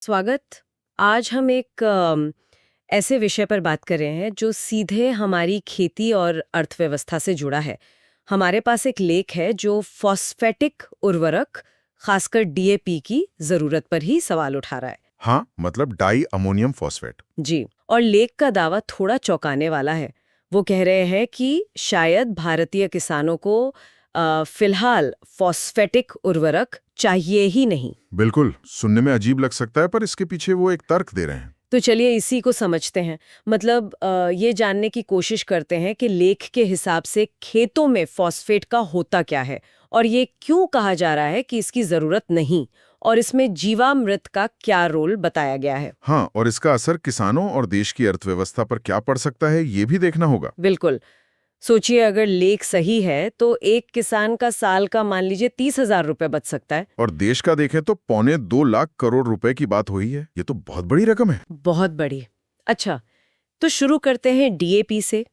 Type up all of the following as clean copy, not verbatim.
स्वागत। आज हम एक ऐसे विषय पर बात कर रहे हैं जो सीधे हमारी खेती और अर्थव्यवस्था से जुड़ा है। हमारे पास एक लेख है जो फॉस्फेटिक उर्वरक, खासकर डीएपी की जरूरत पर ही सवाल उठा रहा है। हाँ, मतलब डाई अमोनियम फॉस्फेट। जी, और लेख का दावा थोड़ा चौंकाने वाला है। वो कह रहे हैं कि शायद भारतीय किसानों को फिलहाल फॉस्फेटिक उर्वरक चाहिए ही नहीं। बिल्कुल, सुनने में अजीब लग सकता है, पर इसके पीछे वो एक तर्क दे रहे हैं। तो चलिए इसी को समझते हैं। मतलब ये जानने की कोशिश करते हैं कि लेख के हिसाब से खेतों में फॉस्फेट का होता क्या है और ये क्यों कहा जा रहा है कि इसकी जरूरत नहीं, और इसमें जीवामृत का क्या रोल बताया गया है। हाँ, और इसका असर किसानों और देश की अर्थव्यवस्था पर क्या पड़ सकता है, ये भी देखना होगा। बिल्कुल। सोचिए, अगर लेख सही है तो एक किसान का साल का मान लीजिए 30,000 रुपए बच सकता है। और देश का देखें तो 2.25 करोड़ रुपए की बात हुई है। ये तो बहुत बड़ी रकम है। बहुत बड़ी। अच्छा, तो शुरू करते हैं डीएपी से।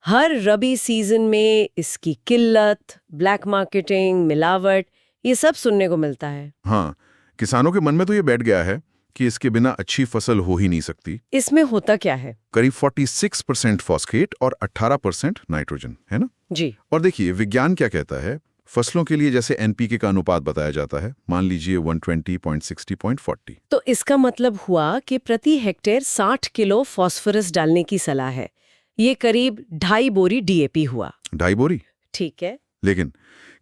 हर रबी सीजन में इसकी किल्लत, ब्लैक मार्केटिंग, मिलावट, ये सब सुनने को मिलता है। हाँ, किसानों के मन में तो ये बैठ गया है कि इसके बिना अच्छी फसल हो ही नहीं सकती। इसमें होता क्या है? करीब 46% फॉस्फेट और 18% नाइट्रोजन, है ना? जी। और देखिए, विज्ञान क्या कहता है। फसलों के लिए जैसे एनपीके का अनुपात बताया जाता है, मान लीजिए 120.60.40। तो इसका मतलब हुआ कि प्रति हेक्टेयर 60 किलो फास्फोरस डालने की सलाह है। ये करीब 2.5 बोरी डीएपी हुआ। 2.5 बोरी। ठीक है। लेकिन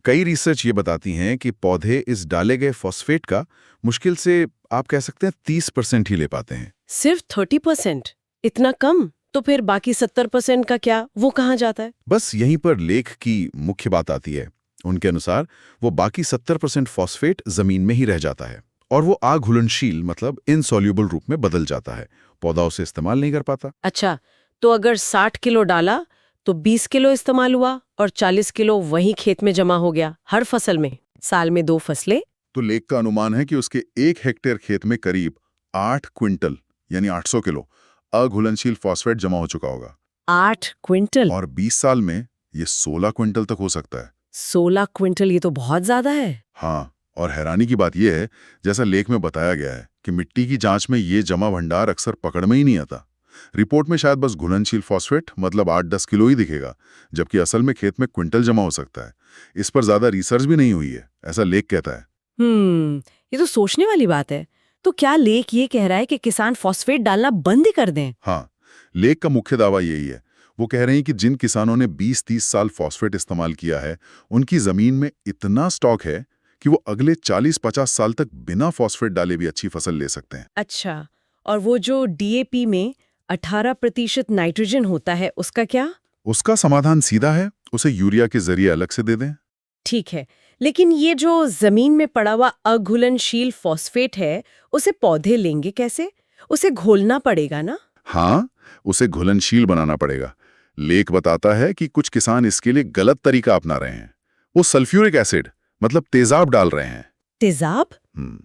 कई रिसर्च ये बताती हैं कि पौधे इस डाले गए फॉस्फेट का मुश्किल से, आप कह सकते हैं, 30% ही ले पाते हैं। सिर्फ 30%? इतना कम? तो फिर बाकी 70% का क्या, वो कहाँ जाता है? बस यहीं पर लेख की मुख्य बात आती है। उनके अनुसार वो बाकी 70% फॉस्फेट जमीन में ही रह जाता है और वो अघुलनशील, मतलब इनसॉल्युबल रूप में बदल जाता है। पौधा उसे इस्तेमाल नहीं कर पाता। अच्छा, तो अगर 60 किलो डाला तो 20 किलो इस्तेमाल हुआ और 40 किलो वहीं खेत में जमा हो गया, हर फसल में। साल में 2 फसलें। तो लेख का अनुमान है कि उसके 1 हेक्टेयर खेत में करीब 8 क्विंटल यानी 800 किलो अघुलनशील फॉस्फेट जमा हो चुका होगा। 8 क्विंटल? और 20 साल में ये 16 क्विंटल तक हो सकता है। 16 क्विंटल, ये तो बहुत ज्यादा है। हाँ, और हैरानी की बात यह है, जैसा लेख में बताया गया है, कि मिट्टी की जांच में ये जमा भंडार अक्सर पकड़ में ही नहीं आता। रिपोर्ट में शायद बस घुलनशील फॉस्फेट मतलब 8-10 किलो ही दिखेगा, जबकि असल में खेत में क्विंटल जमा हो सकता है। इस पर ज्यादा रिसर्च भी नहीं हुई है, ऐसा लेख कहता है। ये तो सोचने वाली बात है। तो क्या लेख ये कह रहा है कि किसान फॉस्फेट डालना बंद ही कर दें? हाँ, लेख का मुख्य दावा यही है। वो कह रहे हैं कि जिन किसानों ने 20-30 साल फॉस्फेट इस्तेमाल किया है, उनकी जमीन में इतना स्टॉक है कि वो अगले 40-50 साल तक बिना फॉस्फेट डाले भी अच्छी फसल ले सकते हैं। अच्छा, और वो जो डीएपी में 18% नाइट्रोजन होता है, उसका क्या? उसका समाधान सीधा है, उसे यूरिया के जरिए अलग से दे दें। ठीक है, लेकिन ये जो जमीन में पड़ा हुआ अघुलनशील फॉस्फेट है, उसे पौधे लेंगे कैसे? उसे घोलना पड़ेगा ना? हाँ, उसे घुलनशील बनाना पड़ेगा। लेख बताता है कि कुछ किसान इसके लिए गलत तरीका अपना रहे हैं। वो सल्फ्यूरिक एसिड मतलब तेजाब डाल रहे हैं। तेजाब? हम्म,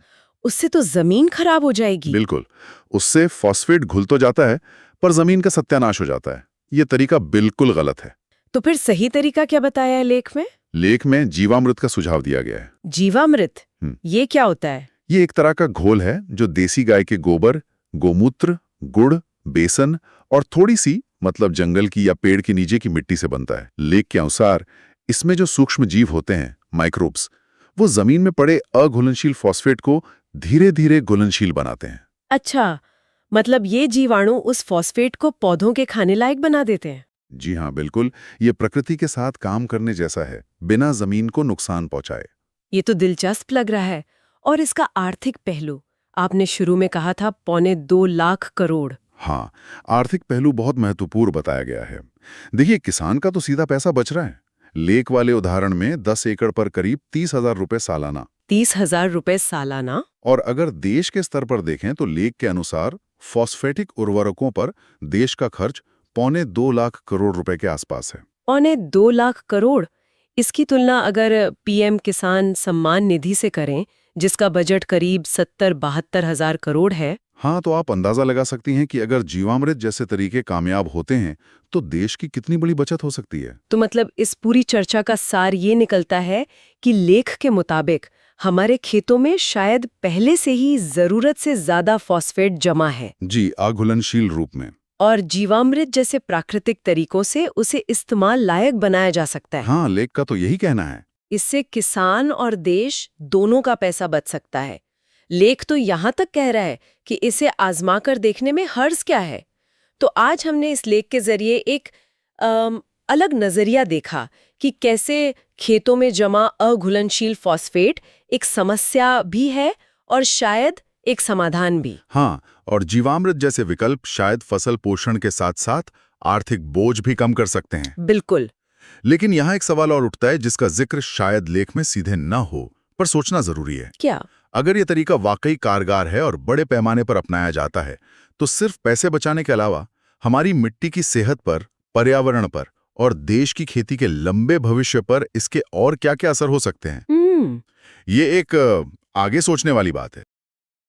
उससे तो जमीन खराब हो जाएगी। बिल्कुल। उससे फॉस्फेट घुल तो जाता है, पर जमीन का सत्यानाश हो जाता है। ये तरीका बिल्कुल गलत है। तो फिर सही तरीका क्या बताया है लेख में? लेख में जीवामृत का सुझाव दिया गया है। जीवामृत? हम्म। ये क्या होता है? ये एक तरह का घोल है जो देसी गाय के गोबर, गोमूत्र, गुड़, बेसन और थोड़ी सी, मतलब जंगल की या पेड़ के नीचे की मिट्टी से बनता है। लेख के अनुसार इसमें जो सूक्ष्म जीव होते हैं, माइक्रोब्स, वो जमीन में पड़े अघुलनशील फॉस्फेट को धीरे धीरे घुलनशील बनाते हैं। अच्छा, मतलब ये जीवाणु उस फॉस्फेट को पौधों के खाने लायक बना देते हैं। जी हाँ, बिल्कुल। ये प्रकृति के साथ काम करने जैसा है, बिना जमीन को नुकसान पहुंचाए। ये तो दिलचस्प लग रहा है। और इसका आर्थिक पहलू, आपने शुरू में कहा था 2.25 लाख करोड़। हाँ, आर्थिक पहलू बहुत महत्वपूर्ण बताया गया है। देखिए, किसान का तो सीधा पैसा बच रहा है। लेक वाले उदाहरण में 10 एकड़ पर करीब 30,000 रुपए सालाना। 30,000 रुपए सालाना? और अगर देश के स्तर पर देखें तो लेख के अनुसार फॉस्फेटिक उर्वरकों पर देश का खर्च 2.25 लाख करोड़ रुपए के आसपास है। 2.25 लाख करोड़? इसकी तुलना अगर पीएम किसान सम्मान निधि से करें, जिसका बजट करीब 70-72 हजार करोड़ है। हाँ, तो आप अंदाजा लगा सकती हैं कि अगर जीवामृत जैसे तरीके कामयाब होते हैं तो देश की कितनी बड़ी बचत हो सकती है। तो मतलब इस पूरी चर्चा का सार ये निकलता है कि लेख के मुताबिक हमारे खेतों में शायद पहले से ही जरूरत से ज्यादा फॉस्फेट जमा है जी, अघुलनशील रूप में। और जीवामृत जैसे प्राकृतिक तरीकों से उसे इस्तेमाल लायक बनाया जा सकता है। हाँ, लेख का तो यही कहना है। इससे किसान और देश दोनों का पैसा बच सकता है। लेख तो यहाँ तक कह रहा है कि इसे आजमा कर देखने में हर्ज क्या है। तो आज हमने इस लेख के जरिए एक अलग नजरिया देखा कि कैसे खेतों में जमा अघुलनशील फॉस्फेट एक समस्या भी है और शायद एक समाधान भी। हाँ, और जीवामृत जैसे विकल्प शायद फसल पोषण के साथ साथ आर्थिक बोझ भी कम कर सकते हैं। बिल्कुल। लेकिन यहाँ एक सवाल और उठता है जिसका जिक्र शायद लेख में सीधे न हो, पर सोचना जरूरी है। क्या? अगर ये तरीका वाकई कारगर है और बड़े पैमाने पर अपनाया जाता है, तो सिर्फ पैसे बचाने के अलावा हमारी मिट्टी की सेहत पर, पर्यावरण पर और देश की खेती के लंबे भविष्य पर इसके और क्या-क्या असर हो सकते हैं? ये एक आगे सोचने वाली बात है।